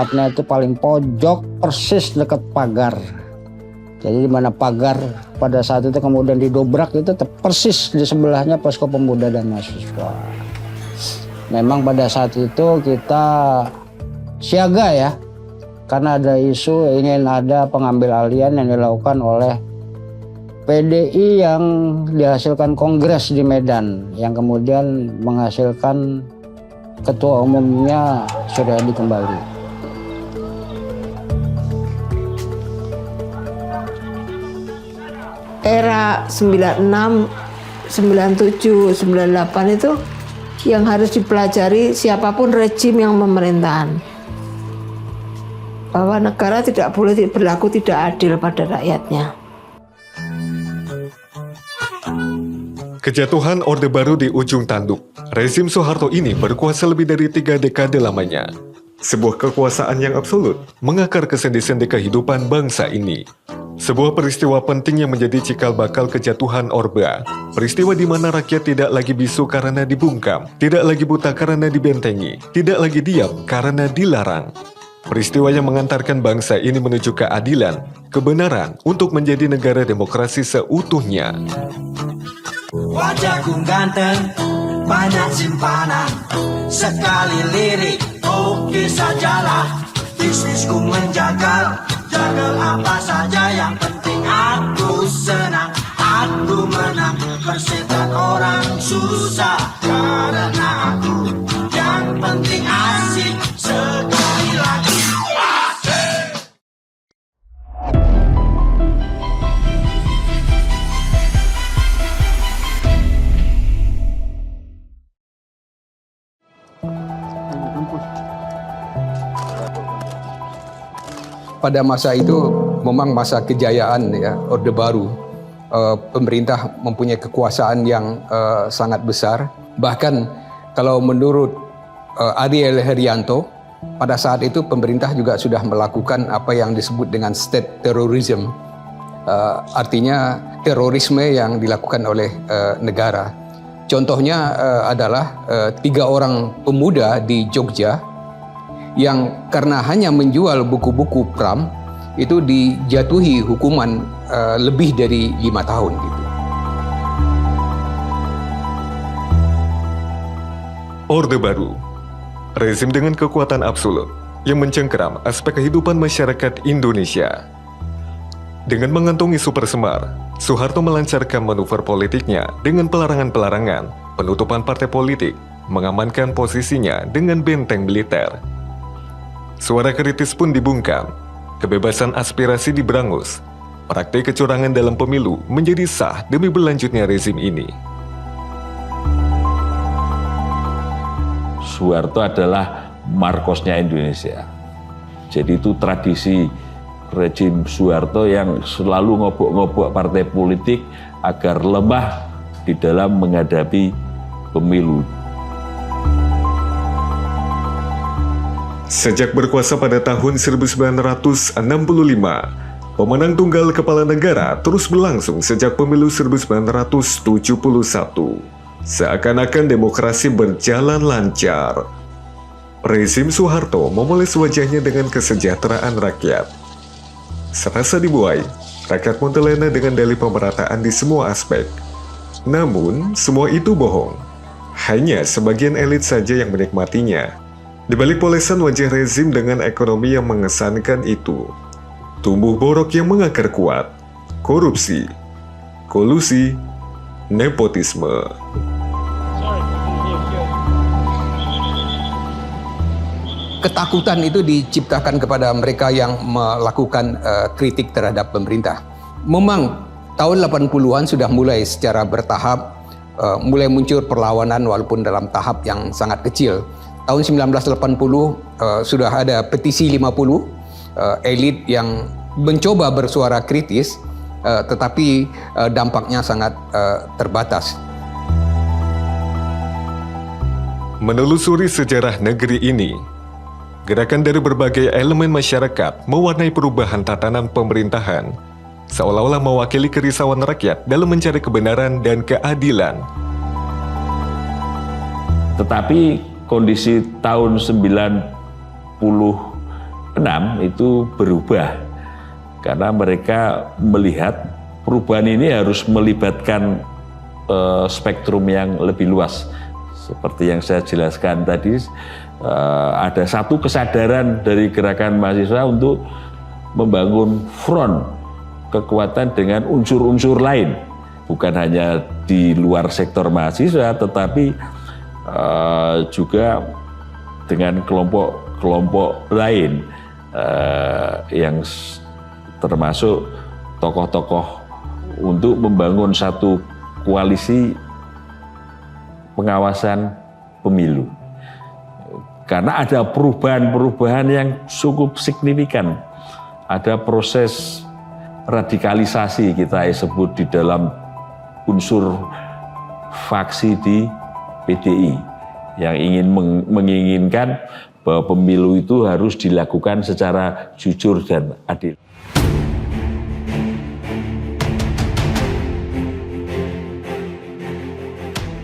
tempatnya itu paling pojok persis dekat pagar. Jadi di mana pagar pada saat itu kemudian didobrak itu persis di sebelahnya posko pemuda dan mahasiswa. Memang pada saat itu kita siaga ya, karena ada isu ingin ada pengambil alihan yang dilakukan oleh PDI yang dihasilkan kongres di Medan, yang kemudian menghasilkan ketua umumnya Suryadi kembali. Era 96, 97, 98 itu yang harus dipelajari siapapun rejim yang pemerintahan. Bahwa negara tidak boleh berlaku tidak adil pada rakyatnya. Kejatuhan Orde Baru di ujung tanduk. Rezim Soeharto ini berkuasa lebih dari 3 dekade lamanya. Sebuah kekuasaan yang absolut mengakar ke sendi-sendi kehidupan bangsa ini. Sebuah peristiwa penting yang menjadi cikal bakal kejatuhan Orba. Peristiwa di mana rakyat tidak lagi bisu karena dibungkam, tidak lagi buta karena dibentengi, tidak lagi diam karena dilarang. Peristiwa yang mengantarkan bangsa ini menuju keadilan, kebenaran untuk menjadi negara demokrasi seutuhnya. Wajahku ganteng, banyak simpanan, sekali lirik, oke sajalah. Bisnisku menjagal, jagal apa saja, yang penting aku senang, aku menang. Persetan orang susah karena aku, yang penting asik sekali lagi. Pada masa itu memang masa kejayaan ya, Orde Baru. Pemerintah mempunyai kekuasaan yang sangat besar. Bahkan kalau menurut Ariel Herianto, pada saat itu pemerintah juga sudah melakukan apa yang disebut dengan state terrorism. Artinya terorisme yang dilakukan oleh negara. Contohnya adalah 3 orang pemuda di Jogja yang karena hanya menjual buku-buku Pram itu dijatuhi hukuman lebih dari 5 tahun gitu. Orde Baru, rezim dengan kekuatan absolut yang mencengkeram aspek kehidupan masyarakat Indonesia. Dengan mengantongi super semar, Soeharto melancarkan manuver politiknya dengan pelarangan-pelarangan, penutupan partai politik, mengamankan posisinya dengan benteng militer. Suara kritis pun dibungkam, kebebasan aspirasi diberangus, praktik kecurangan dalam pemilu menjadi sah demi berlanjutnya rezim ini. Soeharto adalah markosnya Indonesia. Jadi itu tradisi rejim Soeharto yang selalu ngobok-ngobok partai politik agar lemah di dalam menghadapi pemilu. Sejak berkuasa pada tahun 1965, pemenang tunggal kepala negara terus berlangsung sejak pemilu 1971. Seakan-akan demokrasi berjalan lancar. Rezim Soeharto memoles wajahnya dengan kesejahteraan rakyat. Serasa dibuai, rakyat pun terlena dengan dalih pemerataan di semua aspek. Namun, semua itu bohong. Hanya sebagian elit saja yang menikmatinya. Di balik polesan wajah rezim dengan ekonomi yang mengesankan itu, tumbuh borok yang mengakar kuat, korupsi, kolusi, nepotisme. Ketakutan itu diciptakan kepada mereka yang melakukan kritik terhadap pemerintah. Memang tahun 80-an sudah mulai secara bertahap, mulai muncul perlawanan walaupun dalam tahap yang sangat kecil. Tahun 1980 sudah ada petisi 50 elit yang mencoba bersuara kritis, tetapi dampaknya sangat terbatas. Menelusuri sejarah negeri ini, gerakan dari berbagai elemen masyarakat mewarnai perubahan tatanan pemerintahan, seolah-olah mewakili kerisauan rakyat dalam mencari kebenaran dan keadilan. Tetapi kondisi tahun 90 itu berubah karena mereka melihat perubahan ini harus melibatkan spektrum yang lebih luas. Seperti yang saya jelaskan tadi, ada satu kesadaran dari gerakan mahasiswa untuk membangun front kekuatan dengan unsur-unsur lain, bukan hanya di luar sektor mahasiswa, tetapi juga dengan kelompok-kelompok lain yang termasuk tokoh-tokoh untuk membangun satu koalisi pengawasan pemilu. Karena ada perubahan-perubahan yang cukup signifikan. Ada proses radikalisasi kita sebut di dalam unsur faksi di PDI yang menginginkan bahwa pemilu itu harus dilakukan secara jujur dan adil.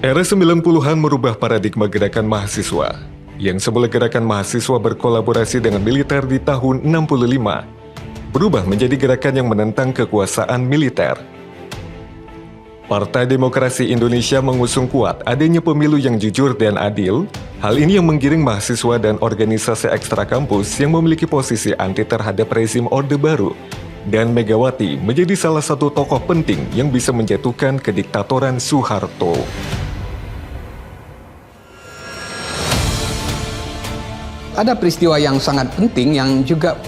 Era 90-an merubah paradigma gerakan mahasiswa. Yang semula gerakan mahasiswa berkolaborasi dengan militer di tahun 65, berubah menjadi gerakan yang menentang kekuasaan militer. Partai Demokrasi Indonesia mengusung kuat adanya pemilu yang jujur dan adil. Hal ini yang menggiring mahasiswa dan organisasi ekstra kampus yang memiliki posisi anti terhadap rezim Orde Baru. Dan Megawati menjadi salah satu tokoh penting yang bisa menjatuhkan kediktatoran Soeharto. Ada peristiwa yang sangat penting yang juga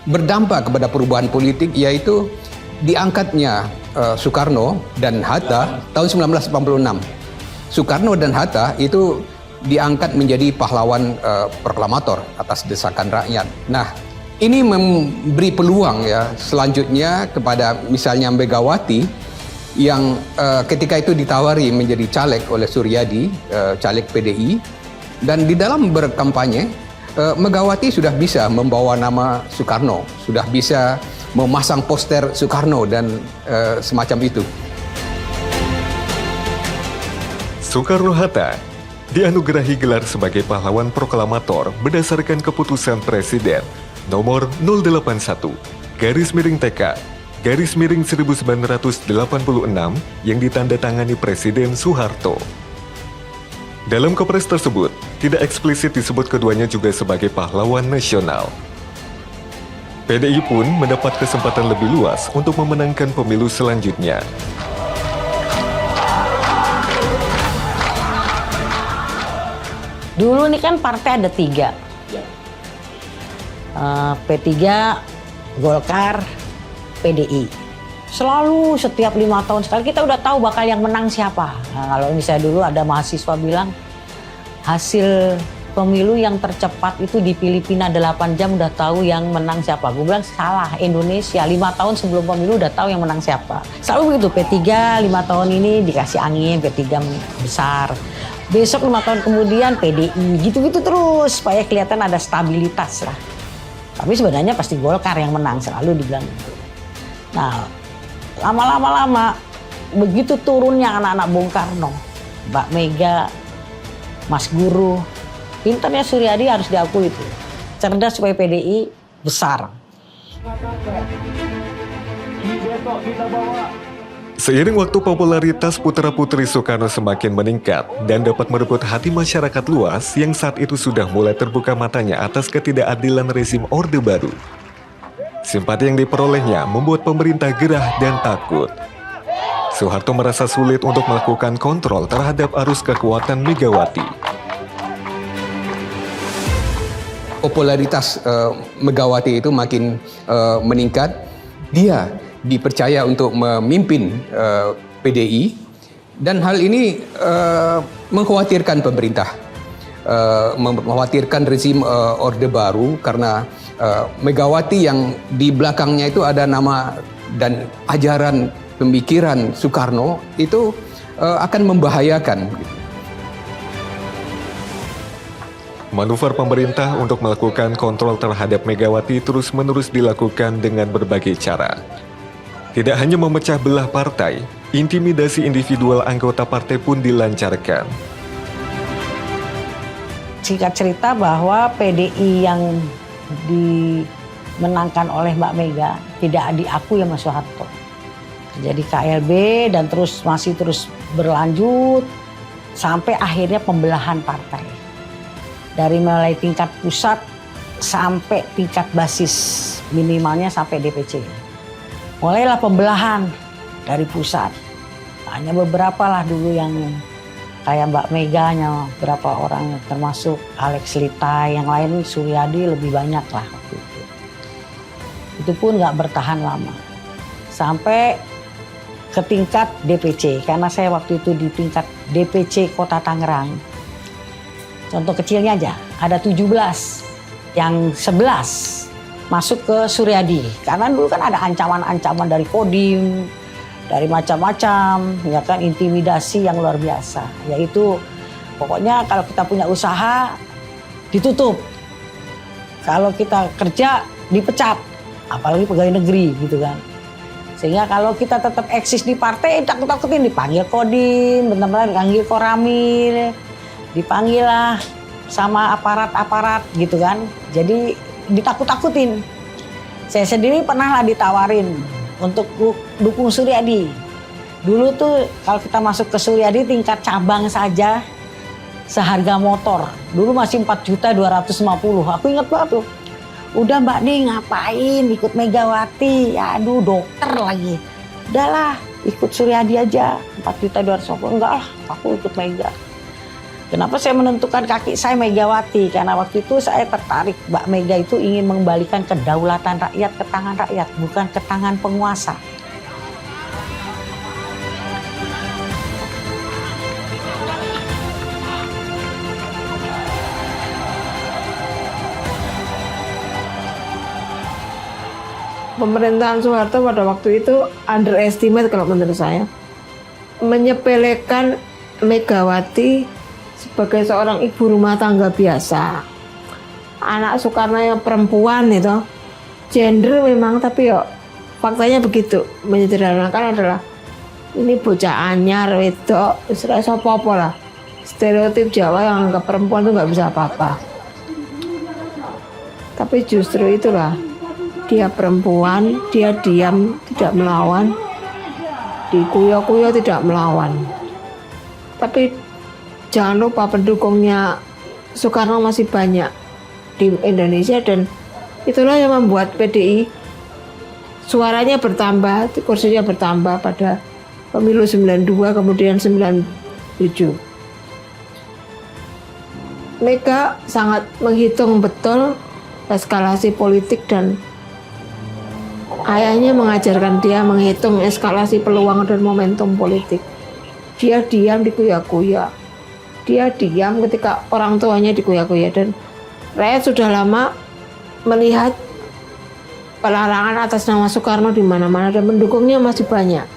berdampak kepada perubahan politik, yaitu diangkatnya Soekarno dan Hatta tahun 1986. Soekarno dan Hatta itu diangkat menjadi pahlawan proklamator atas desakan rakyat. Nah, ini memberi peluang ya selanjutnya kepada misalnya Megawati yang ketika itu ditawari menjadi caleg oleh Suryadi, caleg PDI, dan di dalam berkampanye Megawati sudah bisa membawa nama Soekarno, sudah bisa memasang poster Soekarno dan semacam itu. Soekarno-Hatta dianugerahi gelar sebagai pahlawan proklamator berdasarkan keputusan Presiden nomor 081-TK/1986 yang ditandatangani Presiden Soeharto. Dalam kepres tersebut, tidak eksplisit disebut keduanya juga sebagai pahlawan nasional. PDI pun mendapat kesempatan lebih luas untuk memenangkan pemilu selanjutnya. Dulu ini kan partai ada 3. P3, Golkar, PDI. Selalu setiap 5 tahun sekali kita udah tahu bakal yang menang siapa. Nah, kalau misalnya dulu ada mahasiswa bilang hasil pemilu yang tercepat itu di Filipina 8 jam udah tahu yang menang siapa. Gue bilang salah, Indonesia 5 tahun sebelum pemilu udah tahu yang menang siapa. Selalu begitu, P3 5 tahun ini dikasih angin, P3 besar. Besok 5 tahun kemudian PDI, gitu-gitu terus supaya kelihatan ada stabilitas lah. Tapi sebenarnya pasti Golkar yang menang, selalu dibilang gitu. Nah, lama-lama begitu turunnya anak-anak Bung Karno, Mbak Mega, Mas Guru, pinternya Suryadi harus diakui itu. Cerdas supaya PDI besar. Seiring waktu, popularitas putra-putri Soekarno semakin meningkat dan dapat merebut hati masyarakat luas yang saat itu sudah mulai terbuka matanya atas ketidakadilan rezim Orde Baru. Simpati yang diperolehnya membuat pemerintah gerah dan takut. Soeharto merasa sulit untuk melakukan kontrol terhadap arus kekuatan Megawati. Popularitas Megawati itu makin meningkat. Dia dipercaya untuk memimpin PDI, dan hal ini mengkhawatirkan pemerintah, mengkhawatirkan rezim Orde Baru karena Megawati yang di belakangnya itu ada nama dan ajaran pemikiran Soekarno itu akan membahayakan. Manuver pemerintah untuk melakukan kontrol terhadap Megawati terus-menerus dilakukan dengan berbagai cara. Tidak hanya memecah belah partai, intimidasi individual anggota partai pun dilancarkan. Singkat cerita bahwa PDI yang dimenangkan oleh Mbak Mega tidak diakui sama Soeharto. Jadi KLB dan masih terus berlanjut sampai akhirnya pembelahan partai. Dari mulai tingkat pusat sampai tingkat basis, minimalnya sampai DPC. Mulailah pembelahan dari pusat. Hanya beberapa lah dulu yang kayak Mbak Meganya, beberapa orang termasuk Alex Litai, yang lain Suryadi lebih banyak lah waktu itu. Itu pun nggak bertahan lama. Sampai ke tingkat DPC, karena saya waktu itu di tingkat DPC Kota Tangerang. Contoh kecilnya aja, ada 17, yang 11 masuk ke Suryadi. Karena dulu kan ada ancaman-ancaman dari Kodim, dari macam-macam, ya kan, intimidasi yang luar biasa. Yaitu pokoknya kalau kita punya usaha ditutup, kalau kita kerja dipecat, apalagi pegawai negeri gitu kan. Sehingga kalau kita tetap eksis di partai, takut-takutin, dipanggil Kodim, benar-benar dipanggil Koramil, dipanggil lah sama aparat-aparat gitu kan. Jadi ditakut-takutin. Saya sendiri pernah lah ditawarin untuk dukung Suryadi. Dulu tuh kalau kita masuk ke Suryadi tingkat cabang saja seharga motor. Dulu masih 4.250.000. Aku ingat banget tuh. Udah Mbak nih ngapain ikut Megawati, aduh dokter lagi. Udahlah ikut Suryadi aja, 4.250.000. Enggak lah, aku ikut Mega. Kenapa saya menentukan kaki saya Megawati? Karena waktu itu saya tertarik, Mbak Mega itu ingin mengembalikan kedaulatan rakyat ke tangan rakyat, bukan ke tangan penguasa. Pemerintahan Soeharto pada waktu itu underestimate kalau menurut saya. Menyepelekan Megawati sebagai seorang ibu rumah tangga biasa. Anak Soekarno yang perempuan itu. Gender memang, tapi ya faktanya begitu. Menyederhanakan adalah ini bocah anyar, wedok, istilah apa-apa lah. Stereotip Jawa yang anggap perempuan itu nggak bisa apa-apa. Tapi justru itulah, dia perempuan, dia diam, tidak melawan, dikuyo-kuyo tidak melawan. Tapi jangan lupa pendukungnya Soekarno masih banyak di Indonesia, dan itulah yang membuat PDI suaranya bertambah, kursinya bertambah pada pemilu 92 kemudian 97. Mega sangat menghitung betul eskalasi politik dan ayahnya mengajarkan dia menghitung eskalasi peluang dan momentum politik. Dia diam dikuya-kuya. Dia diam ketika orang tuanya dikuya-kuya, dan rakyat sudah lama melihat pelarangan atas nama Soekarno di mana-mana dan mendukungnya masih banyak,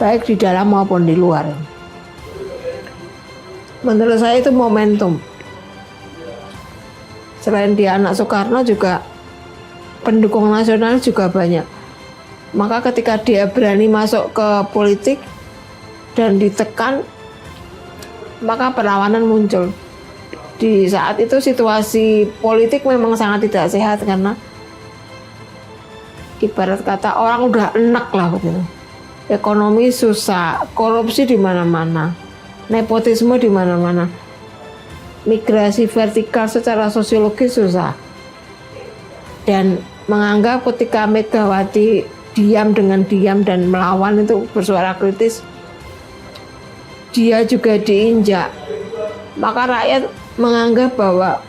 baik di dalam maupun di luar. Menurut saya itu momentum. Selain dia anak Soekarno, juga pendukung nasional juga banyak. Maka ketika dia berani masuk ke politik dan ditekan, maka perlawanan muncul. Di saat itu situasi politik memang sangat tidak sehat, karena ibarat kata orang udah enak lah begitu. Ekonomi susah, korupsi di mana-mana, nepotisme di mana-mana, migrasi vertikal secara sosiologis susah. Dan menganggap ketika Megawati diam dengan diam dan melawan itu bersuara kritis, dia juga diinjak. Maka rakyat menganggap bahwa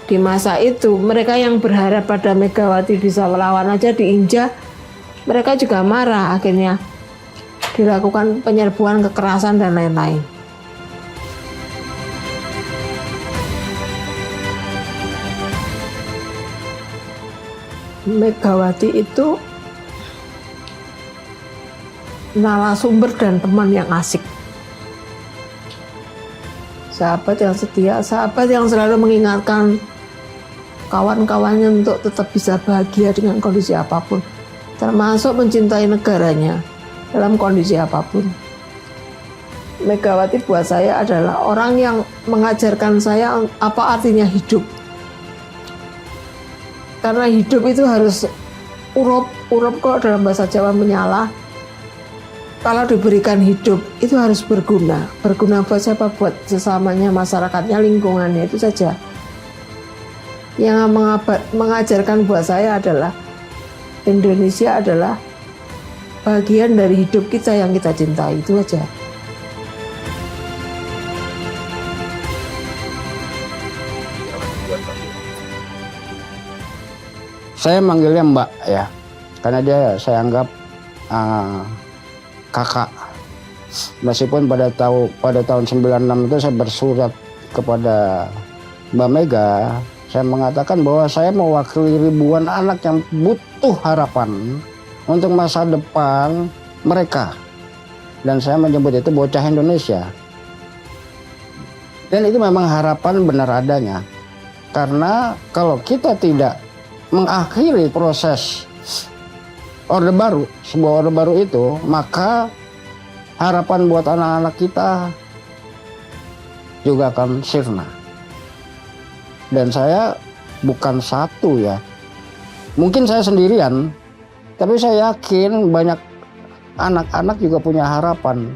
di masa itu mereka yang berharap pada Megawati bisa melawan aja diinjak, mereka juga marah. Akhirnya dilakukan penyerbuan, kekerasan dan lain-lain. Megawati itu narasumber dan teman yang asik, sahabat yang setia, sahabat yang selalu mengingatkan kawan-kawannya untuk tetap bisa bahagia dengan kondisi apapun, termasuk mencintai negaranya dalam kondisi apapun. Megawati buat saya adalah orang yang mengajarkan saya apa artinya hidup. Karena hidup itu harus urup kok dalam bahasa Jawa menyala. Kalau diberikan hidup itu harus berguna. Berguna buat siapa? Buat sesamanya, masyarakatnya, lingkungannya, itu saja. Yang mengajarkan buat saya adalah Indonesia adalah bagian dari hidup kita yang kita cintai, itu aja. Saya manggilnya Mbak ya, karena dia saya anggap kakak. Meskipun pada tahun 96 itu saya bersurat kepada Mbak Mega, saya mengatakan bahwa saya mewakili ribuan anak yang butuh harapan untuk masa depan mereka. Dan saya menyebut itu bocah Indonesia. Dan itu memang harapan benar adanya. Karena kalau kita tidak mengakhiri proses Orde Baru, sebuah Orde Baru itu, maka harapan buat anak-anak kita juga akan sirna. Dan saya bukan satu ya, mungkin saya sendirian, tapi saya yakin banyak anak-anak juga punya harapan.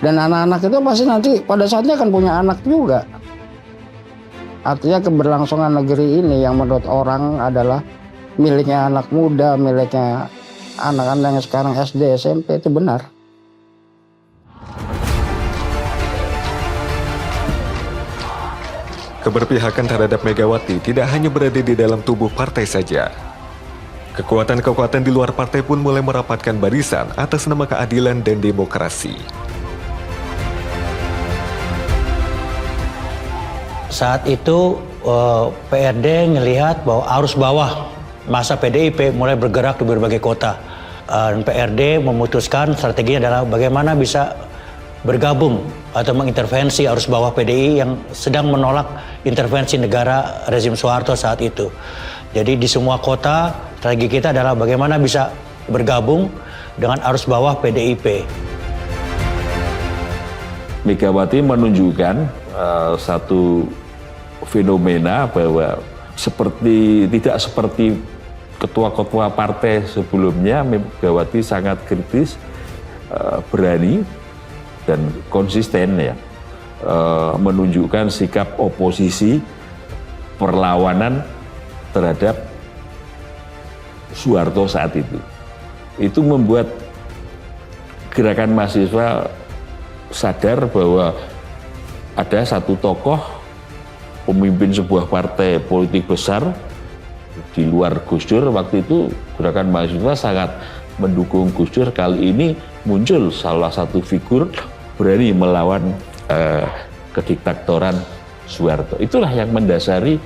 Dan anak-anak itu pasti nanti pada saatnya akan punya anak juga. Artinya keberlangsungan negeri ini yang menurut orang adalah miliknya anak muda, miliknya anak-anak yang sekarang SD, SMP, itu benar. Keberpihakan terhadap Megawati tidak hanya berada di dalam tubuh partai saja. Kekuatan-kekuatan di luar partai pun mulai merapatkan barisan atas nama keadilan dan demokrasi. Saat itu PRD ngelihat bahwa arus bawah masa PDIP mulai bergerak di berbagai kota. Dan PRD memutuskan strateginya adalah bagaimana bisa bergabung atau mengintervensi arus bawah PDI yang sedang menolak intervensi negara rezim Soeharto saat itu. Jadi di semua kota strategi kita adalah bagaimana bisa bergabung dengan arus bawah PDIP. Megawati menunjukkan satu fenomena bahwa tidak seperti ketua-ketua partai sebelumnya, Megawati sangat kritis, berani dan konsisten ya, menunjukkan sikap oposisi, perlawanan terhadap Soeharto saat itu. Itu membuat gerakan mahasiswa sadar bahwa ada satu tokoh pemimpin sebuah partai politik besar di luar Gus Dur. Waktu itu gerakan mahasiswa sangat mendukung Gus Dur. Kali ini muncul salah satu figur berani melawan kediktatoran Soeharto. Itulah yang mendasari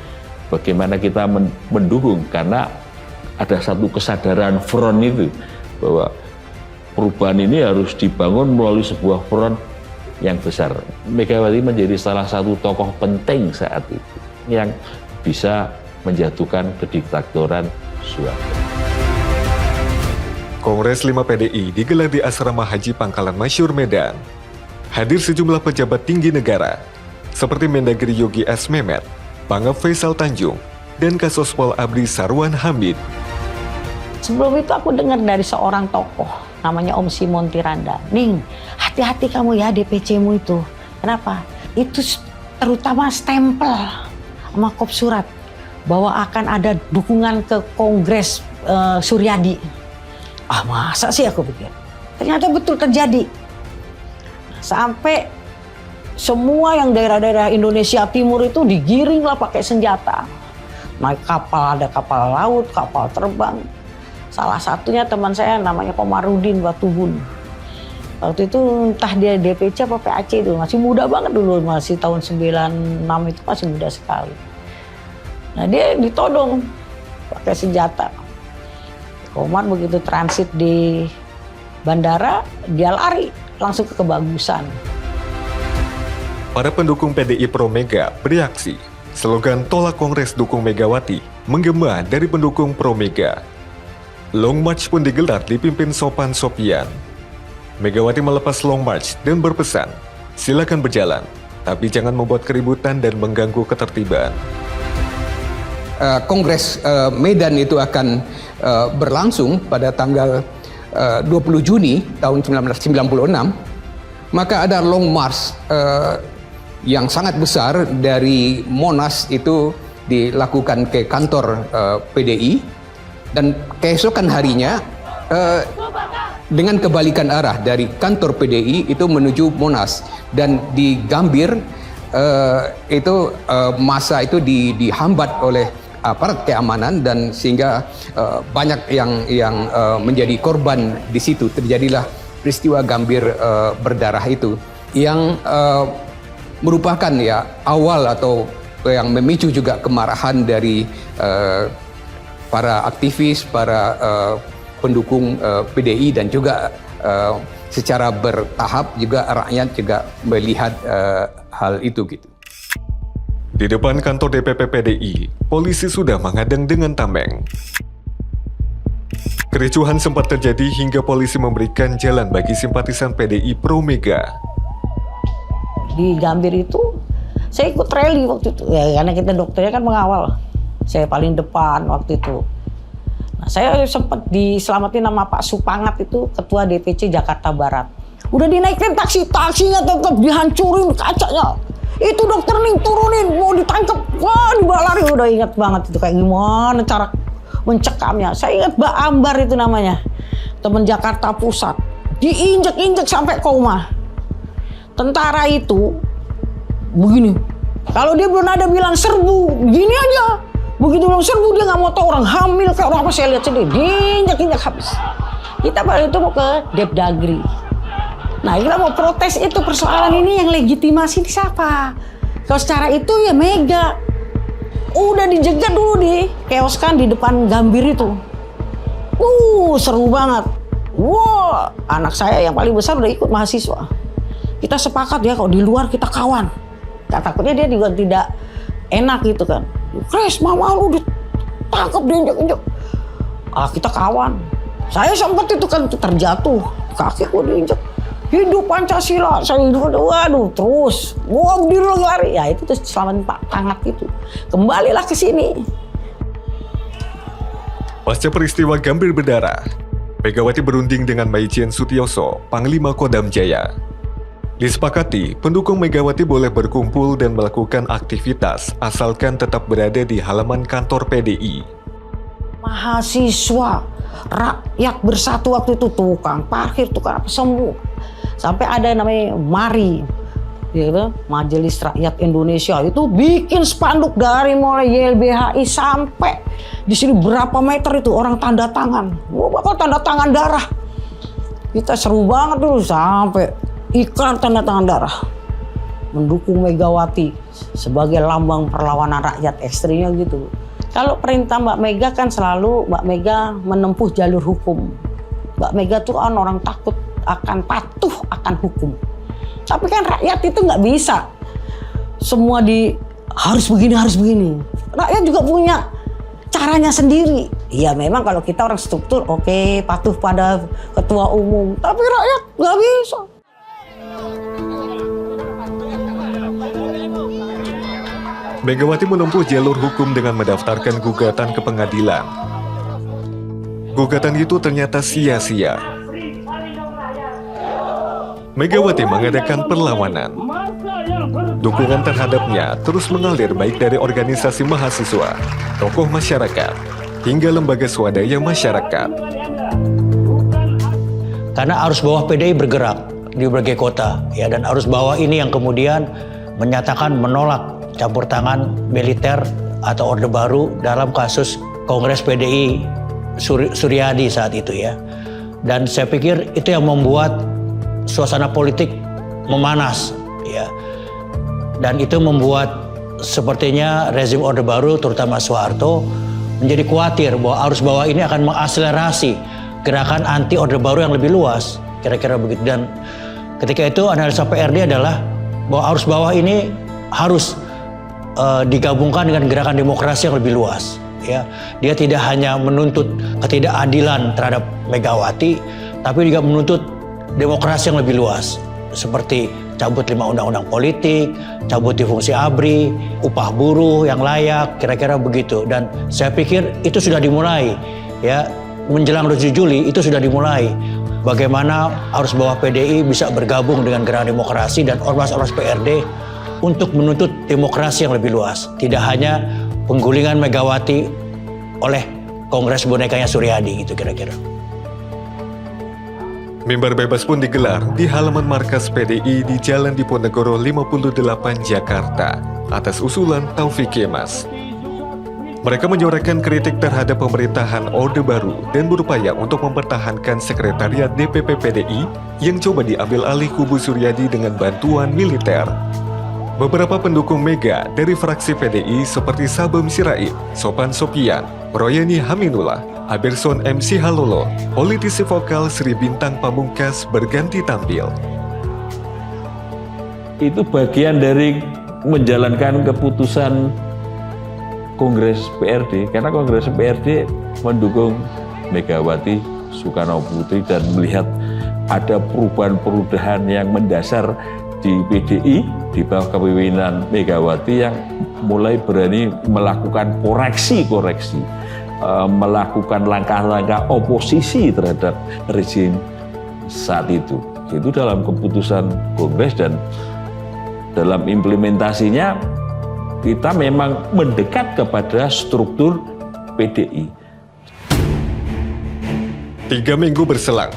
bagaimana kita mendukung, karena ada satu kesadaran front itu bahwa perubahan ini harus dibangun melalui sebuah front yang besar. Megawati menjadi salah satu tokoh penting saat itu yang bisa menjatuhkan kediktatoran Soeharto. Kongres 5 PDI digelar di Asrama Haji Pangkalan Masyur Medan. Hadir sejumlah pejabat tinggi negara, seperti Mendagri Yogi S. Mehmet, Pangap Faisal Tanjung, dan Kasospol Abri Sarwan Hamid. Sebelum itu aku dengar dari seorang tokoh, namanya Om Simon Tiranda. Ning, hati-hati kamu ya DPC-mu itu. Kenapa? Itu terutama stempel sama kop surat bahwa akan ada dukungan ke Kongres Suryadi. Ah, masa sih aku pikir. Ternyata betul terjadi. Sampai semua yang daerah-daerah Indonesia Timur itu digiring lah pakai senjata. Naik kapal, ada kapal laut, kapal terbang. Salah satunya teman saya namanya Komarudin Watubun. Waktu itu entah dia DPC apa PAC itu, masih muda banget dulu, masih tahun 96 itu masih muda sekali. Nah dia ditodong pakai senjata. Komar begitu transit di bandara, dia lari langsung ke Kebagusan. Para pendukung PDI Pro Mega bereaksi. Slogan tolak Kongres dukung Megawati menggema dari pendukung Pro Mega. Long March pun digelar dipimpin Sopan Sopian. Megawati melepas Long March dan berpesan, silakan berjalan, tapi jangan membuat keributan dan mengganggu ketertiban. Kongres Medan itu akan berlangsung pada tanggal 20 Juni tahun 1996, maka ada long march yang sangat besar dari Monas itu dilakukan ke kantor PDI, dan keesokan harinya dengan kebalikan arah dari kantor PDI itu menuju Monas, dan di Gambir itu massa itu dihambat oleh aparat keamanan, dan sehingga banyak yang menjadi korban di situ. Terjadilah peristiwa Gambir berdarah itu yang merupakan ya awal atau yang memicu juga kemarahan dari para aktivis, para pendukung PDI, dan juga secara bertahap juga rakyat juga melihat hal itu gitu. Di depan kantor DPP PDI, polisi sudah menghadang dengan tameng. Kericuhan sempat terjadi hingga polisi memberikan jalan bagi simpatisan PDI pro Mega. Di Gambir itu saya ikut rally waktu itu ya, karena kita dokternya kan mengawal. Saya paling depan waktu itu. Nah, saya sempat diselamatin sama Pak Supangat, itu ketua DPC Jakarta Barat. Udah dinaikin taksinya tetap dihancurin kacanya. Itu dokter nih turunin, mau ditangkap, wah dibawa lari. Udah ingat banget itu kayak gimana cara mencekamnya. Saya ingat Mbak Ambar itu namanya, teman Jakarta Pusat, diinjek-injek sampai koma. Tentara itu begini, kalau dia belum ada bilang serbu, gini aja. Begitu bilang serbu dia nggak mau tahu, orang hamil kayak orang apa, saya lihat sendiri, diinjek-injek habis. Kita pada itu mau ke Depdagri. Nah, kita mau protes itu, persoalan ini yang legitimasi di siapa? Kalau secara itu ya Mega. Udah dijegat dulu di keoskan di depan Gambir itu. Seru banget. Wah, anak saya yang paling besar udah ikut mahasiswa. Kita sepakat ya kalau di luar kita kawan. Nah, takutnya dia juga tidak enak gitu kan. Kres, mama lu ditangkap, diinjek-injek. Kita kawan. Saya sempat itu kan terjatuh, kakiku diinjek. Hidup Pancasila, saya hidup, waduh, terus gua berdiri lari. Ya itu terus selamatin Pak Tangat itu. Kembalilah ke sini. Pasca peristiwa Gambir berdarah, Megawati berunding dengan Maijen Sutioso, Panglima Kodam Jaya. Disepakati, pendukung Megawati boleh berkumpul dan melakukan aktivitas asalkan tetap berada di halaman kantor PDI. Mahasiswa, rakyat bersatu waktu itu, tukang parkir, tukang apa, semua. Sampai ada namanya MARI, gitu, Majelis Rakyat Indonesia, itu bikin spanduk dari mulai YLBHI sampai di sini berapa meter itu orang tanda tangan. Bakal tanda tangan darah. Kita seru banget dulu sampai iklan tanda tangan darah. Mendukung Megawati sebagai lambang perlawanan rakyat, ekstrimnya gitu. Kalau perintah Mbak Mega kan selalu Mbak Mega menempuh jalur hukum. Mbak Mega tuh orang takut akan patuh akan hukum. Tapi kan rakyat itu nggak bisa semua harus begini. Rakyat juga punya caranya sendiri. Iya memang kalau kita orang struktur oke, patuh pada ketua umum. Tapi rakyat nggak bisa. Megawati menempuh jalur hukum dengan mendaftarkan gugatan ke pengadilan. Gugatan itu ternyata sia-sia. Megawati mengadakan perlawanan. Dukungan terhadapnya terus mengalir baik dari organisasi mahasiswa, tokoh masyarakat, hingga lembaga swadaya masyarakat. Karena arus bawah PDI bergerak di berbagai kota, ya, dan arus bawah ini yang kemudian menyatakan menolak campur tangan militer atau Orde Baru dalam kasus Kongres PDI Suryadi saat itu ya. Dan saya pikir itu yang membuat suasana politik memanas ya. Dan itu membuat sepertinya rezim Orde Baru terutama Soeharto menjadi khawatir bahwa arus bawah ini akan mengakselerasi gerakan anti Orde Baru yang lebih luas, kira-kira begitu. Dan ketika itu analisa PRD adalah bahwa arus bawah ini harus digabungkan dengan gerakan demokrasi yang lebih luas ya. Dia tidak hanya menuntut ketidakadilan terhadap Megawati, tapi juga menuntut demokrasi yang lebih luas seperti cabut 5 undang-undang politik, cabut di fungsi ABRI, upah buruh yang layak, kira-kira begitu. Dan saya pikir itu sudah dimulai, ya, menjelang 7 Juli itu sudah dimulai. Bagaimana arus bawah PDI bisa bergabung dengan Gerakan Demokrasi dan ormas-ormas PRD untuk menuntut demokrasi yang lebih luas. Tidak hanya penggulingan Megawati oleh Kongres bonekanya Suryadi, gitu kira-kira. Mimbar bebas pun digelar di halaman markas PDI di Jalan Diponegoro 58 Jakarta atas usulan Taufik Kemas. Mereka menyuarakan kritik terhadap pemerintahan Orde Baru dan berupaya untuk mempertahankan sekretariat DPP PDI yang coba diambil alih kubu Suryadi dengan bantuan militer. Beberapa pendukung Mega dari fraksi PDI seperti Sabem Sirait, Sopan Sopian, Royani Haminullah, Aberson MC Halolo, politisi vokal Sri Bintang Pamungkas berganti tampil. Itu bagian dari menjalankan keputusan Kongres PRD, karena Kongres PRD mendukung Megawati Soekarno Putri dan melihat ada perubahan-perubahan yang mendasar di PDI di bawah kepemimpinan Megawati yang mulai berani melakukan koreksi-koreksi, melakukan langkah-langkah oposisi terhadap rezim saat itu. Itu dalam keputusan Kongres dan dalam implementasinya kita memang mendekat kepada struktur PDI. 3 minggu berselang,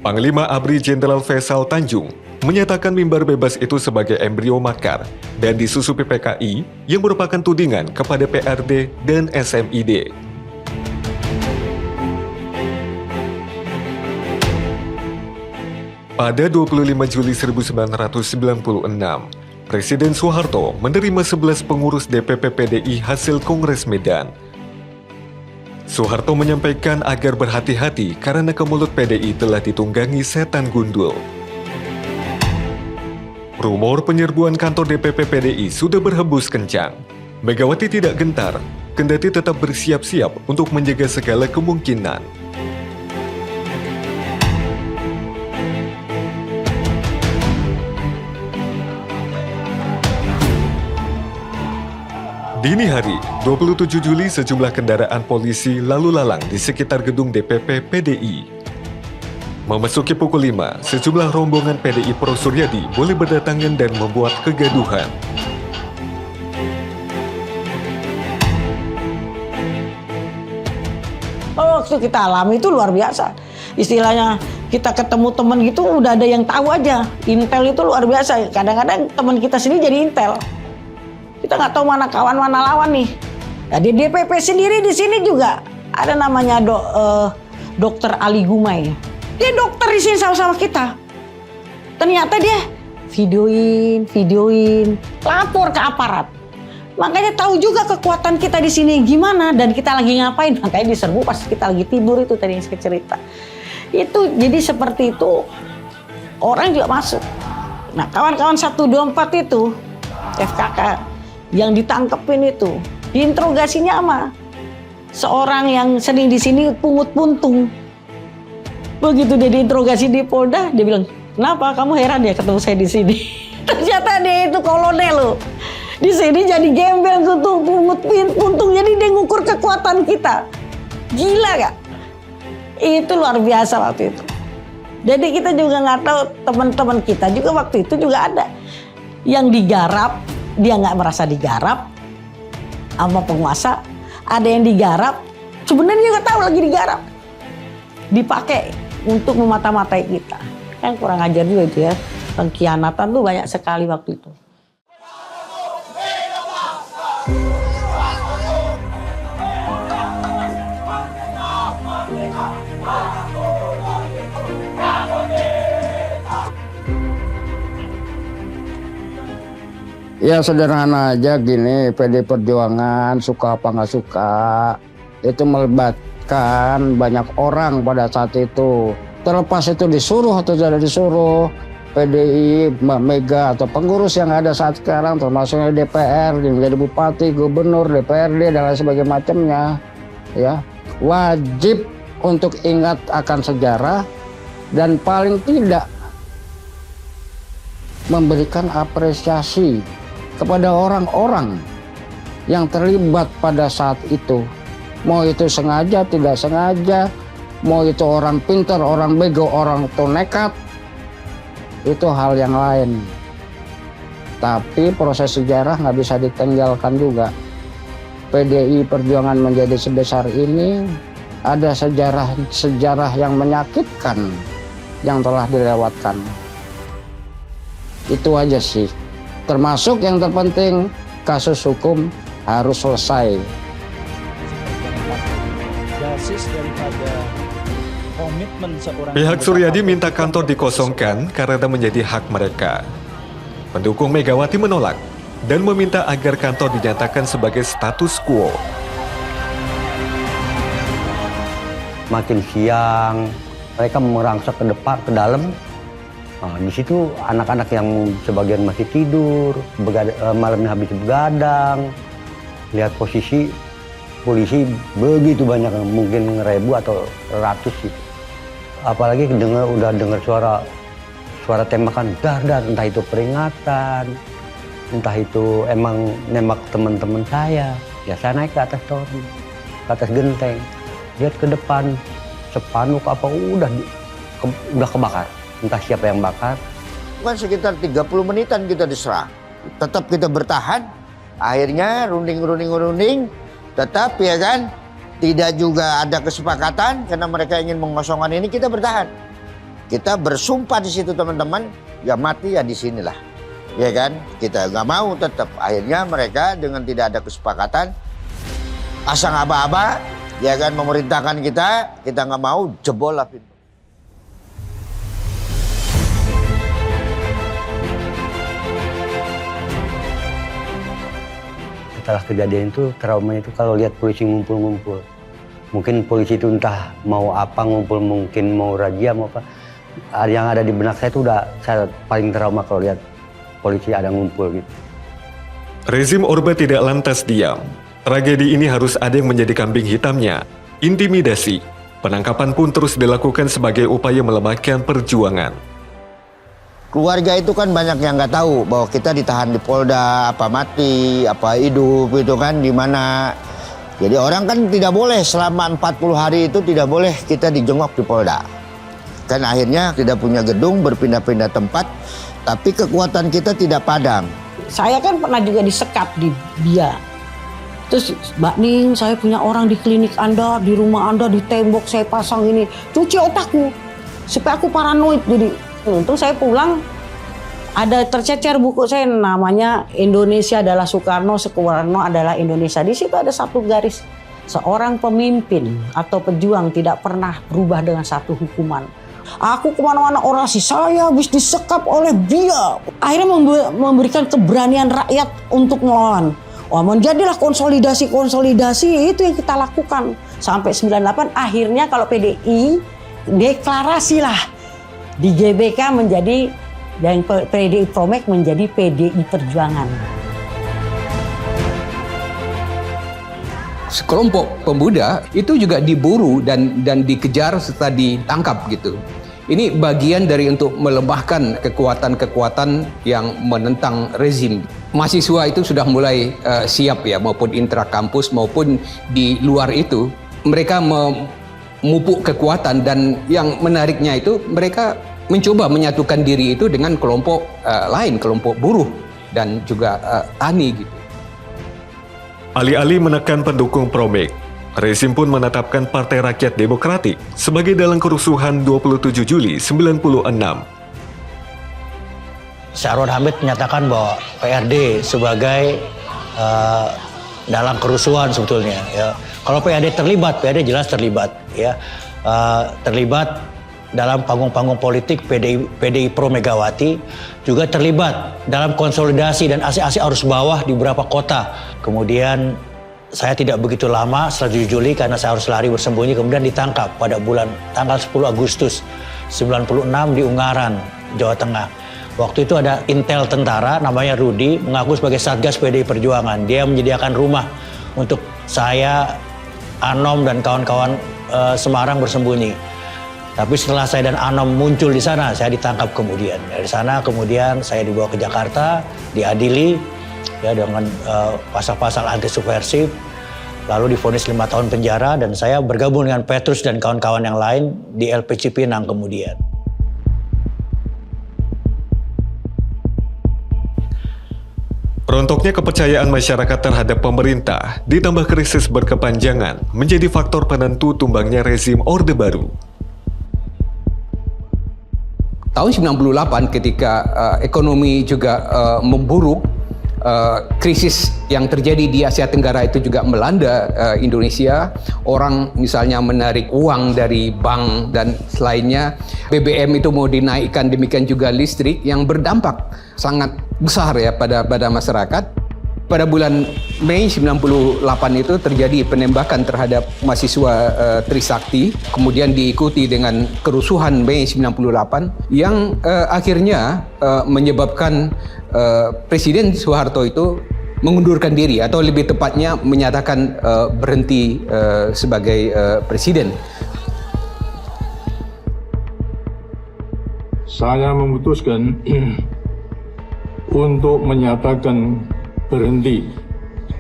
Panglima ABRI Jenderal Faisal Tanjung menyatakan mimbar bebas itu sebagai embrio makar dan disusupi PKI yang merupakan tudingan kepada PRD dan SMID. Pada 25 Juli 1996, Presiden Soeharto menerima 11 pengurus DPP PDI hasil Kongres Medan. Soeharto menyampaikan agar berhati-hati karena ke mulut PDI telah ditunggangi setan gundul. Rumor penyerbuan kantor DPP PDI sudah berhembus kencang. Megawati tidak gentar, kendati tetap bersiap-siap untuk menjaga segala kemungkinan. Dini hari, 27 Juli, sejumlah kendaraan polisi lalu lalang di sekitar gedung DPP PDI. Memasuki pukul 5, sejumlah rombongan PDI Pro Suryadi boleh berdatangan dan membuat kegaduhan. Waktu kita alami itu luar biasa. Istilahnya kita ketemu teman gitu udah ada yang tahu aja. Intel itu luar biasa. Kadang-kadang teman kita sendiri jadi intel. Kita nggak tahu mana kawan mana lawan nih. Nah, di DPP sendiri di sini juga ada namanya Dokter Ali Gumai. Dia dokter di sini sama-sama kita. Ternyata dia videoin, lapor ke aparat. Makanya tahu juga kekuatan kita di sini gimana dan kita lagi ngapain. Makanya diserbu pas kita lagi tidur itu tadi yang saya cerita. Itu jadi seperti itu orang juga masuk. Nah, kawan-kawan 124 itu FKK yang ditangkepin itu diinterogasinya sama seorang yang sering di sini pungut puntung. Begitu dia diinterogasi di Polda, dia bilang, "Kenapa kamu heran ya ketemu saya di sini?" Ternyata dia itu kolonel loh. Di sini jadi gembel tuh pungut puntung, jadi dia ngukur kekuatan kita. Gila gak? Itu luar biasa waktu itu. Jadi kita juga nggak tahu, teman-teman kita juga waktu itu juga ada yang digarap, dia nggak merasa digarap sama penguasa. Ada yang digarap, sebenarnya nggak tahu lagi digarap, dipakai untuk memata-matai kita. Kan kurang ajar juga itu ya. Pengkhianatan tuh banyak sekali waktu itu. Ya sederhana aja gini, PD Perjuangan suka apa nggak suka, itu melibatkan banyak orang pada saat itu. Terlepas itu disuruh atau tidak disuruh, PDI, Mega atau pengurus yang ada saat sekarang, termasuk DPR, yang menjadi bupati, gubernur, DPRD dan lain sebagainya macamnya, ya wajib untuk ingat akan sejarah dan paling tidak memberikan apresiasi kepada orang-orang yang terlibat pada saat itu. Mau itu sengaja, tidak sengaja, mau itu orang pintar, orang bego, orang itu nekat, itu hal yang lain. Tapi proses sejarah nggak bisa ditinggalkan juga. PDI Perjuangan menjadi sebesar ini, ada sejarah yang menyakitkan yang telah dilewatkan. Itu aja sih. Termasuk yang terpenting, kasus hukum harus selesai. Basis daripada komitmen seorang Pihak Suryadi minta kantor dikosongkan karena menjadi hak mereka. Pendukung Megawati menolak dan meminta agar kantor dinyatakan sebagai status quo. Makin siang, mereka merangsek ke depan, ke dalam. Nah, di situ anak-anak yang sebagian masih tidur, malamnya habis begadang, lihat posisi polisi begitu banyak, mungkin 1000 atau ratus gitu. Apalagi udah dengar suara tembakan dar, entah itu peringatan, entah itu emang nembak teman-teman saya. Ya saya naik ke atas toren, ke atas genteng, lihat ke depan, spanduk apa udah kebakar. Entah siapa yang bakar. Kan sekitar 30 menitan kita diserang. Tetap kita bertahan. Akhirnya runding. Tetap ya kan. Tidak juga ada kesepakatan karena mereka ingin mengosongkan ini, kita bertahan. Kita bersumpah di situ teman-teman. Ya mati ya di sinilah. Ya kan. Kita nggak mau tetap. Akhirnya mereka dengan tidak ada kesepakatan. Asang aba-aba. Ya kan memerintahkan kita nggak mau, jebol lah pintu. Setelah kejadian itu, traumanya itu kalau lihat polisi ngumpul-ngumpul. Mungkin polisi itu entah mau apa ngumpul, mungkin mau razia, mau apa. Yang ada di benak saya itu saya paling trauma kalau lihat polisi ada ngumpul gitu. Rezim Orba tidak lantas diam. Tragedi ini harus ada yang menjadi kambing hitamnya. Intimidasi, penangkapan pun terus dilakukan sebagai upaya melemahkan perjuangan. Keluarga itu kan banyak yang nggak tahu bahwa kita ditahan di Polda, apa mati, apa hidup itu kan di mana. Jadi orang kan tidak boleh selama 40 hari itu tidak boleh kita dijengok di Polda. Kan akhirnya tidak punya gedung, berpindah-pindah tempat, tapi kekuatan kita tidak padam. Saya kan pernah juga disekap di BIA. Terus Mbak Ning, saya punya orang di klinik Anda, di rumah Anda, di tembok saya pasang ini. Cuci otakku, supaya aku paranoid jadi. Untung saya pulang, ada tercecer buku saya namanya Indonesia adalah Soekarno, Soekarno adalah Indonesia. Di situ ada satu garis, seorang pemimpin atau pejuang tidak pernah berubah dengan satu hukuman. Aku kemana-mana orasi, saya habis disekap oleh dia. Akhirnya memberikan keberanian rakyat untuk melawan. Wah, menjadilah konsolidasi itu yang kita lakukan. Sampai 98 akhirnya kalau PDI deklarasi lah. Di GBK menjadi, dan PDI Promek menjadi PDI Perjuangan. Sekelompok pemuda itu juga diburu dan dikejar serta ditangkap gitu. Ini bagian dari untuk melemahkan kekuatan-kekuatan yang menentang rezim. Mahasiswa itu sudah mulai siap ya, maupun intrakampus maupun di luar itu. Mereka memupuk kekuatan dan yang menariknya itu mereka mencoba menyatukan diri itu dengan kelompok lain, kelompok buruh dan juga tani gitu. Alih-alih menekan pendukung Promek, rezim pun menetapkan Partai Rakyat Demokratik sebagai dalang kerusuhan 27 Juli 96. Syahron Hamid menyatakan bahwa PRD sebagai dalang kerusuhan sebetulnya. Ya. Kalau PRD terlibat, PRD jelas terlibat. Ya. Terlibat dalam panggung-panggung politik PDI Pro Megawati, juga terlibat dalam konsolidasi dan aksi-aksi arus bawah di beberapa kota. Kemudian saya tidak begitu lama setelah 7 Juli karena saya harus lari bersembunyi, kemudian ditangkap pada tanggal 10 Agustus 96 di Ungaran, Jawa Tengah. Waktu itu ada intel tentara namanya Rudi, mengaku sebagai Satgas PDI Perjuangan. Dia menyediakan rumah untuk saya, Anom dan kawan-kawan Semarang bersembunyi. Tapi setelah saya dan Anom muncul di sana, saya ditangkap kemudian. Dari sana kemudian saya dibawa ke Jakarta, diadili ya dengan pasal-pasal anti subversif, lalu divonis 5 tahun penjara, dan saya bergabung dengan Petrus dan kawan-kawan yang lain di LPC Pinang kemudian. Rontoknya kepercayaan masyarakat terhadap pemerintah ditambah krisis berkepanjangan menjadi faktor penentu tumbangnya rezim Orde Baru. Tahun 98 ketika ekonomi juga memburuk, krisis yang terjadi di Asia Tenggara itu juga melanda Indonesia. Orang misalnya menarik uang dari bank dan selainnya. BBM itu mau dinaikkan, demikian juga listrik yang berdampak sangat besar ya pada masyarakat. Pada bulan Mei 98 itu terjadi penembakan terhadap mahasiswa Trisakti, kemudian diikuti dengan kerusuhan Mei 98 yang akhirnya menyebabkan Presiden Soeharto itu mengundurkan diri, atau lebih tepatnya menyatakan berhenti sebagai presiden. Saya memutuskan untuk menyatakan berhenti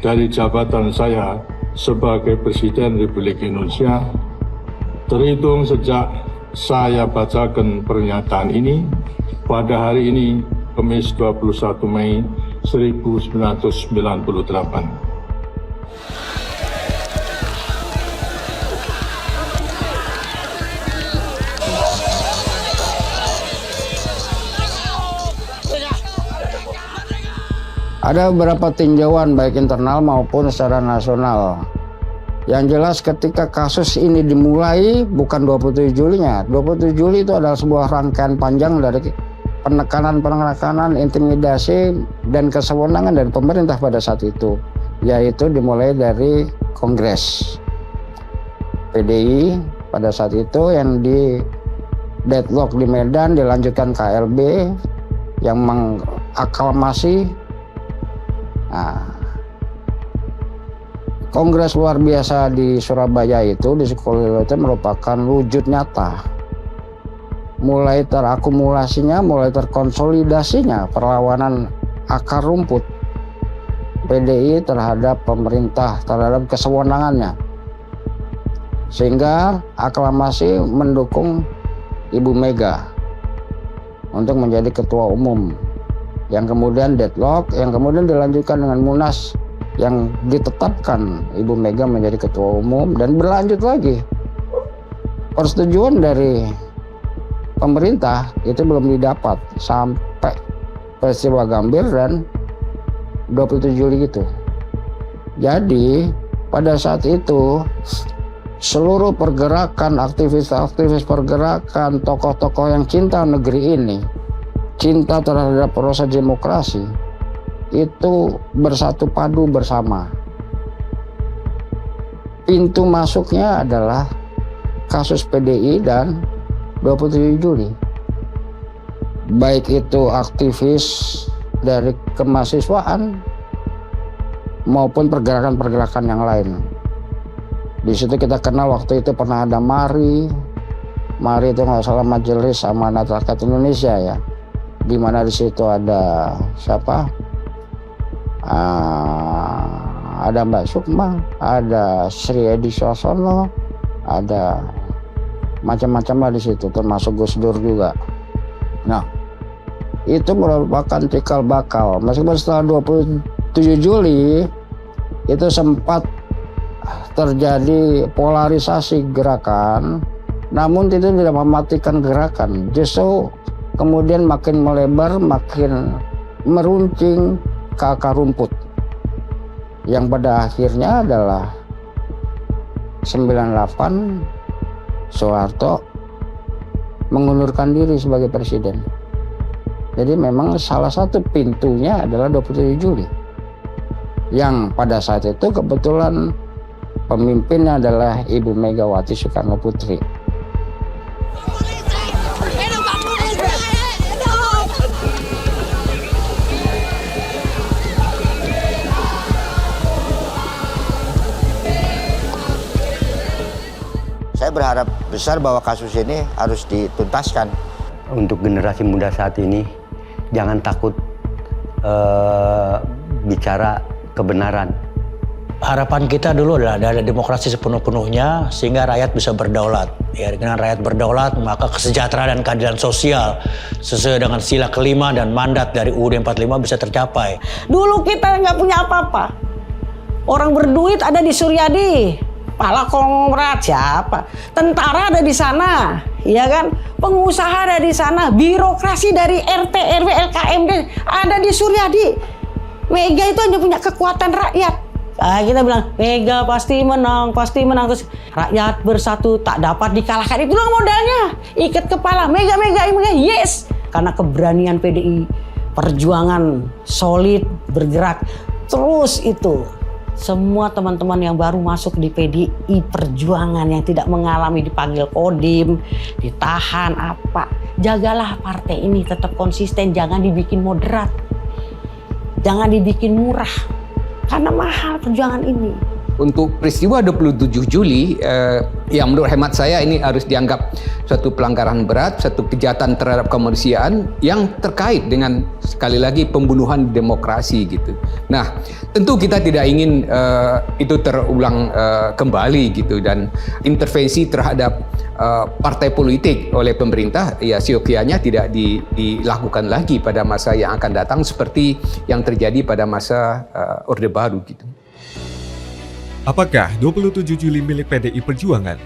dari jabatan saya sebagai Presiden Republik Indonesia terhitung sejak saya bacakan pernyataan ini pada hari ini, Kamis 21 Mei 1998. Ada beberapa tinjauan baik internal maupun secara nasional. Yang jelas ketika kasus ini dimulai bukan 27 Julinya. 27 Juli itu adalah sebuah rangkaian panjang dari penekanan, intimidasi, dan kesewenangan dari pemerintah pada saat itu. Yaitu dimulai dari Kongres PDI pada saat itu yang di deadlock di Medan, dilanjutkan KLB yang mengaklamasi. Nah, Kongres luar biasa di Surabaya itu, di Sukolilo itu merupakan wujud nyata. Mulai terakumulasinya, mulai terkonsolidasinya perlawanan akar rumput PDI terhadap pemerintah, terhadap kesewenangannya. Sehingga aklamasi mendukung Ibu Mega untuk menjadi ketua umum. Yang kemudian deadlock, yang kemudian dilanjutkan dengan Munas yang ditetapkan Ibu Mega menjadi ketua umum, dan berlanjut lagi. Persetujuan dari pemerintah itu belum didapat sampai peristiwa Gambir dan 27 Juli itu. Jadi pada saat itu seluruh pergerakan, aktivis-aktivis pergerakan, tokoh-tokoh yang cinta negeri ini, cinta terhadap proses demokrasi, itu bersatu padu bersama. Pintu masuknya adalah kasus PDI dan 27 Juli. Baik itu aktivis dari kemahasiswaan maupun pergerakan-pergerakan yang lain. Di situ kita kenal waktu itu pernah ada MARI itu nggak salah Majelis Amanat Rakyat Indonesia ya. Di mana di situ ada siapa? Ada Mbak Sukma, ada Sri Edi Suarsono, ada macam-macam lah di situ, termasuk Gus Dur juga. Nah, itu merupakan cikal bakal. Meskipun setelah 27 Juli itu sempat terjadi polarisasi gerakan, namun itu tidak mematikan gerakan. Justru kemudian makin melebar, makin meruncing ke akar rumput, yang pada akhirnya adalah 98 Soeharto mengundurkan diri sebagai presiden. Jadi memang salah satu pintunya adalah 27 Juli, yang pada saat itu kebetulan pemimpinnya adalah Ibu Megawati Soekarno Putri. Saya saya berharap besar bahwa kasus ini harus dituntaskan. Untuk generasi muda saat ini, jangan takut bicara kebenaran. Harapan kita dulu adalah ada demokrasi sepenuh-penuhnya sehingga rakyat bisa berdaulat. Ya, dengan rakyat berdaulat maka kesejahteraan dan keadilan sosial sesuai dengan sila kelima dan mandat dari UUD 45 bisa tercapai. Dulu kita nggak punya apa-apa. Orang berduit ada di Suryadi. Pala kongrat siapa? Tentara ada di sana, ya kan? Pengusaha ada di sana. Birokrasi dari RT, RW, LKMD ada di Suryadi. Mega itu hanya punya kekuatan rakyat. Kita bilang Mega pasti menang. Terus rakyat bersatu tak dapat dikalahkan. Itulah modalnya. Ikat kepala, Mega, yes. Karena keberanian PDI, perjuangan solid, bergerak terus itu. Semua teman-teman yang baru masuk di PDI Perjuangan yang tidak mengalami dipanggil Kodim, ditahan apa, jagalah partai ini tetap konsisten, jangan dibikin moderat, jangan dibikin murah, karena mahal perjuangan ini. Untuk peristiwa 27 Juli, yang menurut hemat saya ini harus dianggap suatu pelanggaran berat, satu kejahatan terhadap kemanusiaan yang terkait dengan sekali lagi pembunuhan demokrasi gitu. Nah, tentu kita tidak ingin itu terulang kembali gitu, dan intervensi terhadap partai politik oleh pemerintah ya siokianya tidak dilakukan lagi pada masa yang akan datang seperti yang terjadi pada masa Orde Baru gitu. Apakah 27 Juli milik PDI Perjuangan?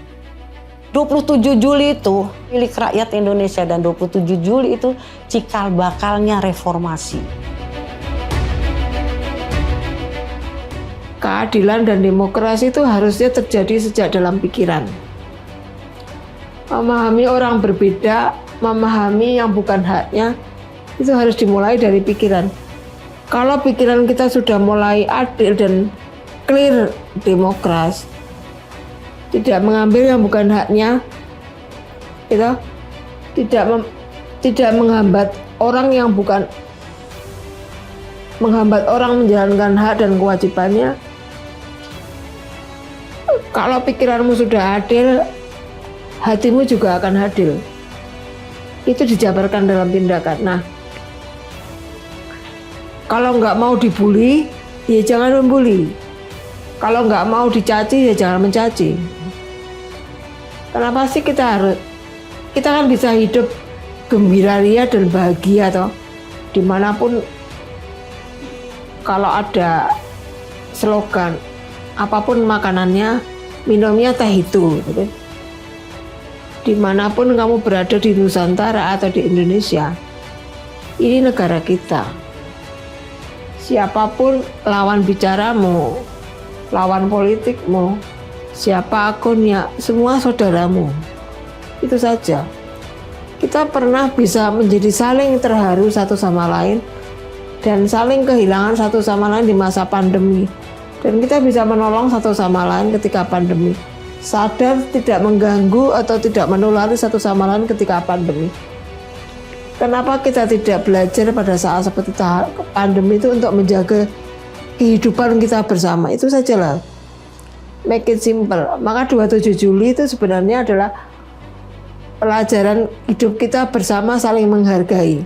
27 Juli itu milik rakyat Indonesia dan 27 Juli itu cikal bakalnya reformasi. Keadilan dan demokrasi itu harusnya terjadi sejak dalam pikiran. Memahami orang berbeda, memahami yang bukan haknya, itu harus dimulai dari pikiran. Kalau pikiran kita sudah mulai adil dan clear demokrasi, tidak mengambil yang bukan haknya, itu tidak menghambat orang yang bukan menghambat orang menjalankan hak dan kewajibannya. Kalau pikiranmu sudah adil, hatimu juga akan adil. Itu dijabarkan dalam tindakan. Nah, kalau nggak mau dibully, ya jangan membuli. Kalau nggak mau dicaci, ya jangan mencaci. Kenapa sih kita kan bisa hidup gembira ria dan bahagia toh, dimanapun. Kalau ada slogan, apapun makanannya, minumnya teh itu. Gitu. Dimanapun kamu berada di Nusantara atau di Indonesia, ini negara kita. Siapapun lawan bicaramu, lawan politikmu, siapa akunnya, semua saudaramu. Itu saja. Kita pernah bisa menjadi saling terharu satu sama lain dan saling kehilangan satu sama lain di masa pandemi. Dan kita bisa menolong satu sama lain ketika pandemi. Sadar tidak mengganggu atau tidak menulari satu sama lain ketika pandemi. Kenapa kita tidak belajar pada saat seperti pandemi itu untuk menjaga kehidupan kita bersama? Itu sajalah. Make it simple. Maka 27 Juli itu sebenarnya adalah pelajaran hidup kita bersama saling menghargai.